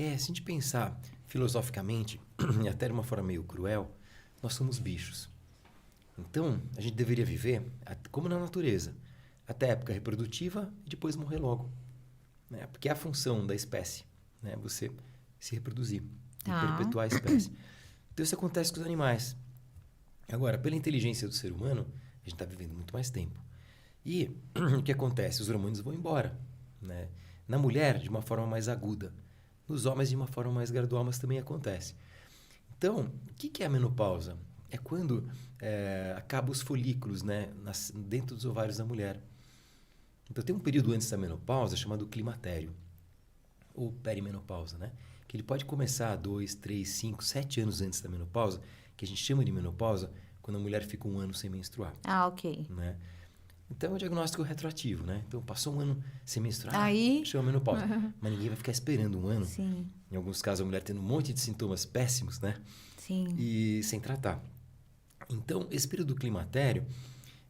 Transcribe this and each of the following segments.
Se a gente pensar filosoficamente, e até de uma forma meio cruel, nós somos bichos. Então, a gente deveria viver como na natureza, até a época reprodutiva e depois morrer logo. Né? Porque é a função da espécie, né? Você se reproduzir e perpetuar a espécie. Então, isso acontece com os animais. Agora, pela inteligência do ser humano, a gente está vivendo muito mais tempo. E o que acontece? Os hormônios vão embora. Né? Na mulher, de uma forma mais aguda. Nos homens, de uma forma mais gradual, mas também acontece. Então, o que é a menopausa? É quando acabam os folículos, né, dentro dos ovários da mulher. Então, tem um período antes da menopausa chamado climatério, ou perimenopausa, né? Que ele pode começar 2, 3, 5, 7 anos antes da menopausa, que a gente chama de menopausa, quando a mulher fica 1 ano sem menstruar. Ok. Né? Então, é um diagnóstico retroativo, né? Então, passou 1 ano sem menstruar, Aí... chama menopausa. Mas ninguém vai ficar esperando 1 ano. Sim. Em alguns casos, a mulher tendo um monte de sintomas péssimos, né? Sim. E sem tratar. Então, esse período climatério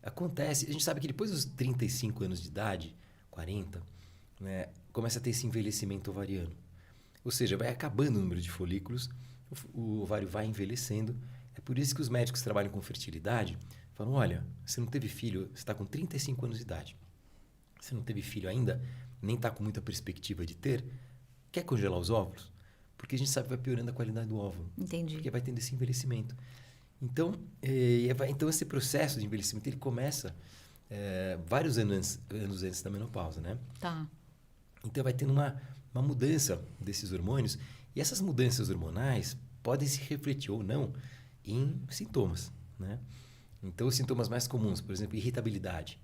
acontece... A gente sabe que depois dos 35 anos de idade, 40, né, começa a ter esse envelhecimento ovariano. Ou seja, vai acabando o número de folículos, o ovário vai envelhecendo. É por isso que os médicos que trabalham com fertilidade falam, olha, você não teve filho, você está com 35 anos de idade. Você não teve filho ainda, nem está com muita perspectiva de ter, quer congelar os óvulos? Porque a gente sabe que vai piorando a qualidade do óvulo. Entendi. Porque vai tendo esse envelhecimento. Então, esse processo de envelhecimento ele começa vários anos antes da menopausa, né? Tá. Então, vai tendo uma mudança desses hormônios. E essas mudanças hormonais podem se refletir ou não em sintomas, né? Então, os sintomas mais comuns, por exemplo, irritabilidade.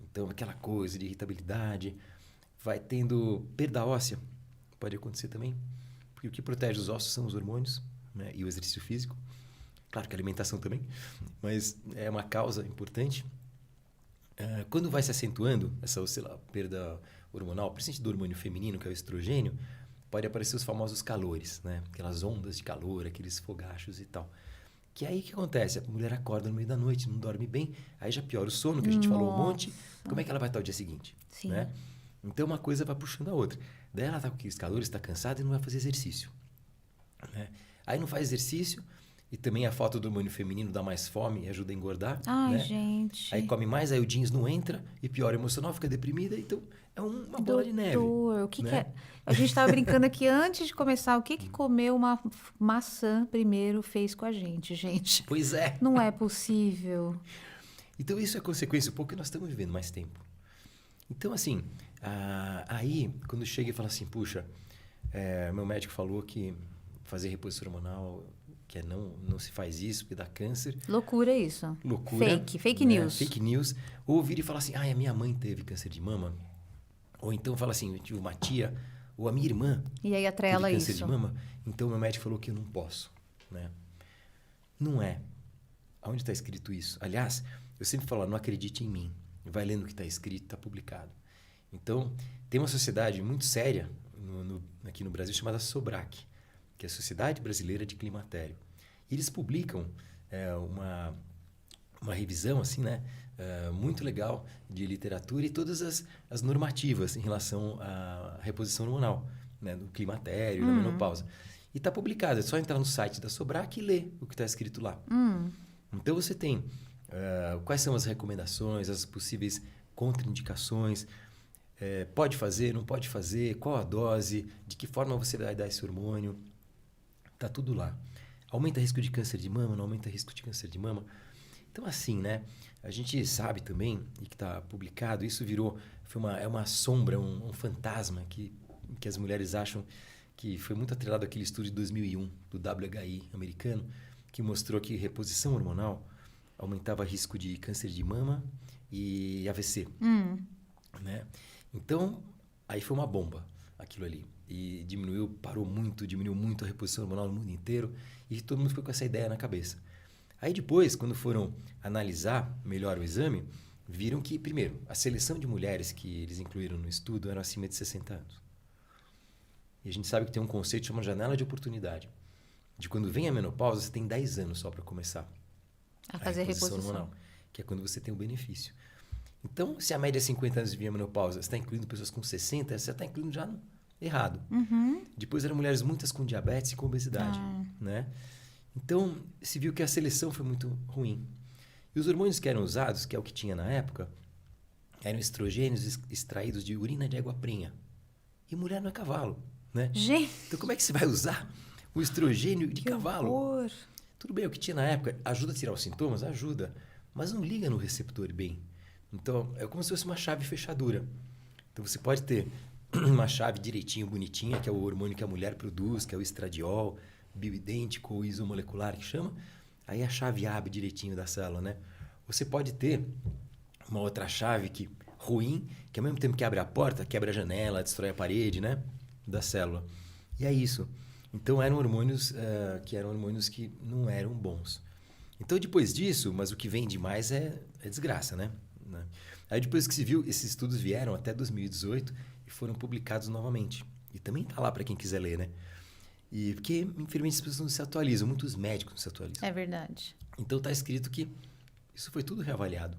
Então, aquela coisa de irritabilidade. Vai tendo perda óssea. Pode acontecer também. Porque o que protege os ossos são os hormônios, né? E o exercício físico. Claro que a alimentação também, mas é uma causa importante. Quando vai se acentuando essa perda hormonal, principalmente do hormônio feminino, que é o estrogênio, pode aparecer os famosos calores, né? Aquelas ondas de calor, aqueles fogachos e tal. Que aí o que acontece? A mulher acorda no meio da noite, não dorme bem, aí já piora o sono, que a gente falou um monte. Como é que ela vai estar o dia seguinte? Sim. Né? Então, uma coisa vai puxando a outra. Daí ela está com aqueles calores, está cansada e não vai fazer exercício. Né? Aí não faz exercício e também a falta do hormônio feminino dá mais fome e ajuda a engordar. Ai, né? gente. Aí come mais, aí o jeans não entra e piora o emocional, fica deprimida. Então, é uma bola de neve. O que né? que é? A gente estava brincando aqui antes de começar. O que comer uma maçã primeiro fez com a gente, gente? Pois é. Não é possível. Então, isso é consequência, porque nós estamos vivendo mais tempo. Então, assim, aí, quando chega e fala assim, puxa, meu médico falou que fazer reposição hormonal, que não se faz isso, porque dá câncer. Loucura isso. Loucura. Fake news. Fake news. Ou ouvir e falar assim, a minha mãe teve câncer de mama. Ou então fala assim, eu tive uma tia, ou a minha irmã E aí atrela teve câncer isso. de mama. Então, meu médico falou que eu não posso. Né? Não é. Aonde está escrito isso? Aliás, eu sempre falo, não acredite em mim. Vai lendo o que está escrito, está publicado. Então, tem uma sociedade muito séria aqui no Brasil chamada SOBRAC, que é a Sociedade Brasileira de Climatério. E eles publicam uma revisão assim, né, muito legal de literatura e todas as normativas em relação à reposição hormonal, né, do climatério e da menopausa. E está publicado, é só entrar no site da SOBRAC e ler o que está escrito lá. Então, você tem quais são as recomendações, as possíveis contraindicações, pode fazer, não pode fazer, qual a dose, de que forma você vai dar esse hormônio. Está tudo lá. Aumenta o risco de câncer de mama, não aumenta o risco de câncer de mama. Então, assim, né? A gente sabe também, e que está publicado, isso é uma sombra, um fantasma que as mulheres acham que foi muito atrelado àquele estudo de 2001, do WHI americano, que mostrou que reposição hormonal aumentava o risco de câncer de mama e AVC. Né? Então, aí foi uma bomba aquilo ali. E diminuiu muito a reposição hormonal no mundo inteiro e todo mundo ficou com essa ideia na cabeça. Aí depois, quando foram analisar melhor o exame, viram que, primeiro, a seleção de mulheres que eles incluíram no estudo era acima de 60 anos. E a gente sabe que tem um conceito chamado janela de oportunidade. De quando vem a menopausa, você tem 10 anos só para começar a fazer reposição hormonal, que é quando você tem o benefício. Então, se a média é 50 anos de vir a menopausa, você está incluindo pessoas com 60, você está incluindo já errado. Depois eram mulheres muitas com diabetes e com obesidade, né? Então, se viu que a seleção foi muito ruim. E os hormônios que eram usados, que é o que tinha na época, eram estrogênios extraídos de urina de égua prenha. E mulher não é cavalo, né? Gente, Então, como é que você vai usar o estrogênio de que cavalo? horror. Tudo bem, o que tinha na época ajuda a tirar os sintomas? Ajuda. Mas não liga no receptor bem. Então, é como se fosse uma chave fechadura. Então, você pode ter uma chave direitinho, bonitinha, que é o hormônio que a mulher produz, que é o estradiol, bioidêntico ou isomolecular, que chama. Aí a chave abre direitinho da célula, né? Você pode ter uma outra chave que ruim, que ao mesmo tempo que abre a porta, quebra a janela, destrói a parede, né? Da célula. E é isso. Então, eram hormônios que não eram bons. Então, depois disso, mas o que vem demais é desgraça, né? Aí, depois que se viu, esses estudos vieram até 2018 e foram publicados novamente. E também está lá para quem quiser ler, né? E porque, infelizmente, as pessoas não se atualizam, muitos médicos não se atualizam. É verdade. Então, está escrito que isso foi tudo reavaliado,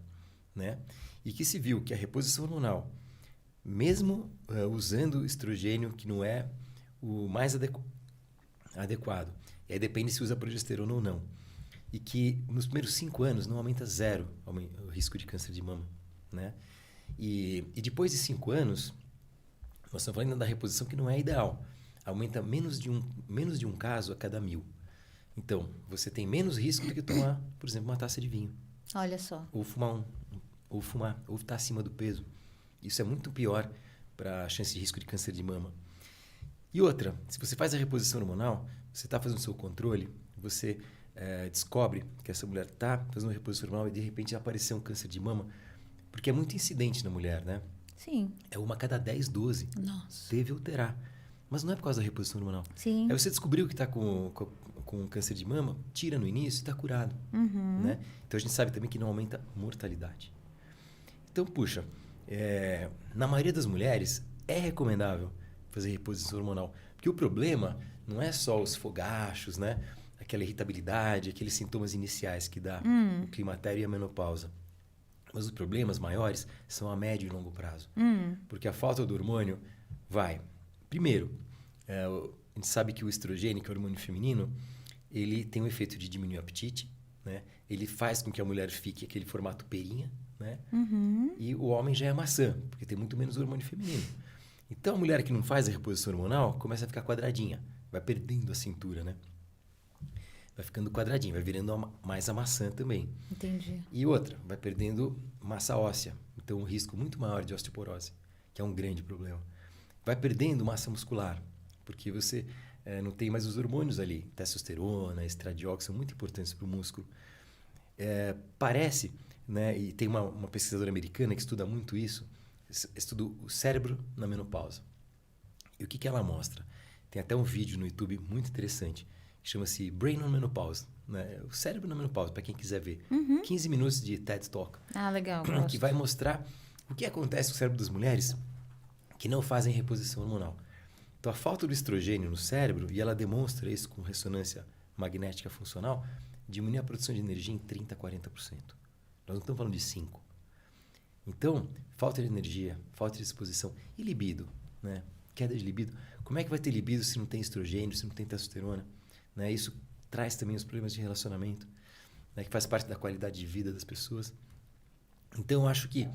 né? E que se viu que a reposição hormonal, mesmo usando estrogênio, que não é o mais adequado, e aí depende se usa progesterona ou não, e que nos primeiros 5 anos não aumenta zero o risco de câncer de mama, né? E depois de 5 anos, nós estamos falando da reposição que não é ideal. Aumenta menos de um caso a cada 1000. Então, você tem menos risco do que tomar, por exemplo, uma taça de vinho. Olha só. Ou estar acima do peso. Isso é muito pior para a chance de risco de câncer de mama. E outra, se você faz a reposição hormonal, você está fazendo o seu controle, você descobre que essa mulher está fazendo uma reposição hormonal e de repente apareceu um câncer de mama, porque é muito incidente na mulher, né? Sim. É uma a cada 10, 12. Nossa. Teve ou terá. Mas não é por causa da reposição hormonal. Sim. Aí você descobriu que está com câncer de mama, tira no início e está curado. Né? Então a gente sabe também que não aumenta mortalidade. Então, puxa, na maioria das mulheres é recomendável fazer reposição hormonal. Porque o problema não é só os fogachos, né? Aquela irritabilidade, aqueles sintomas iniciais que dá o climatério e a menopausa. Mas os problemas maiores são a médio e longo prazo. Porque a falta do hormônio vai... Primeiro, a gente sabe que o estrogênio, que é o hormônio feminino, ele tem o efeito de diminuir o apetite, né? Ele faz com que a mulher fique aquele formato perinha, né? E o homem já é maçã, porque tem muito menos hormônio feminino. Então, a mulher que não faz a reposição hormonal começa a ficar quadradinha, vai perdendo a cintura, né? Vai ficando quadradinha, vai virando mais a maçã também. Entendi. E outra, vai perdendo massa óssea. Então, um risco muito maior de osteoporose, que é um grande problema. Vai perdendo massa muscular, porque você não tem mais os hormônios ali. Testosterona, estradiol, que são muito importantes para o músculo. Parece, né, e tem uma pesquisadora americana que estuda muito isso, estuda o cérebro na menopausa. E o que ela mostra? Tem até um vídeo no YouTube muito interessante, que chama-se Brain on Menopause, né? O cérebro na menopausa, para quem quiser ver. 15 minutos de TED Talk. Ah, legal. Que vai mostrar o que acontece no cérebro das mulheres que não fazem reposição hormonal. Então, a falta do estrogênio no cérebro, e ela demonstra isso com ressonância magnética funcional, diminui a produção de energia em 30% a 40%. Nós não estamos falando de 5%. Então, falta de energia, falta de disposição. E libido, né? Queda de libido. Como é que vai ter libido se não tem estrogênio, se não tem testosterona? Né? Isso traz também os problemas de relacionamento, né? Que faz parte da qualidade de vida das pessoas. Então, eu acho que,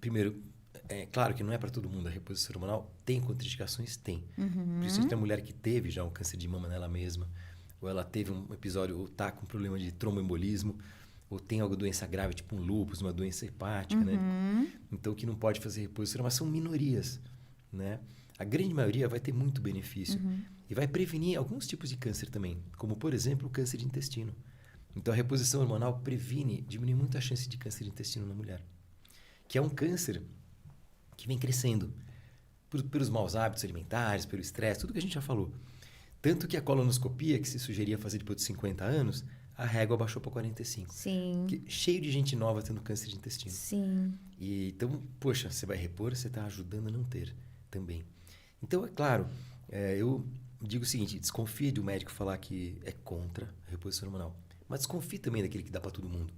primeiro, é claro que não é para todo mundo a reposição hormonal. Tem contraindicações? Tem. Principalmente a mulher que teve já um câncer de mama nela mesma, ou ela teve um episódio, ou está com problema de tromboembolismo, ou tem alguma doença grave, tipo um lúpus, uma doença hepática, né? Então, que não pode fazer reposição, mas são minorias, né? A grande maioria vai ter muito benefício e vai prevenir alguns tipos de câncer também, como, por exemplo, o câncer de intestino. Então, a reposição hormonal diminui muito a chance de câncer de intestino na mulher, que é um câncer que vem crescendo pelos maus hábitos alimentares, pelo estresse, tudo que a gente já falou. Tanto que a colonoscopia, que se sugeria fazer depois de 50 anos, a régua baixou para 45. Sim. Cheio de gente nova tendo câncer de intestino. Sim. E, então, poxa, você vai repor, você está ajudando a não ter também. Então, é claro, eu digo o seguinte, desconfie de um médico falar que é contra a reposição hormonal. Mas desconfie também daquele que dá para todo mundo.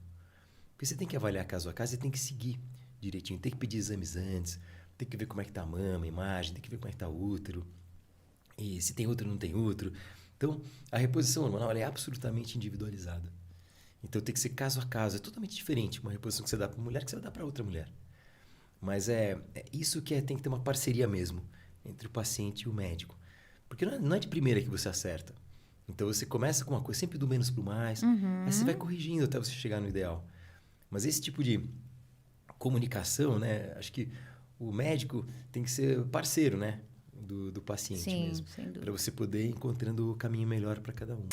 Porque você tem que avaliar caso a caso e tem que seguir direitinho. Tem que pedir exames antes, tem que ver como é que tá a mama, a imagem, tem que ver como é que tá o útero. E se tem útero ou não tem útero. Então, a reposição hormonal ela é absolutamente individualizada. Então, tem que ser caso a caso. É totalmente diferente uma reposição que você dá para uma mulher que você vai dar para outra mulher. Mas é isso que tem que ter uma parceria mesmo entre o paciente e o médico. Porque não é de primeira que você acerta. Então, você começa com uma coisa sempre do menos para o mais. Aí você vai corrigindo até você chegar no ideal. Mas esse tipo de comunicação, né? Acho que o médico tem que ser parceiro, né? Do paciente Sim, mesmo. sem dúvida. Para você poder ir encontrando o caminho melhor para cada um.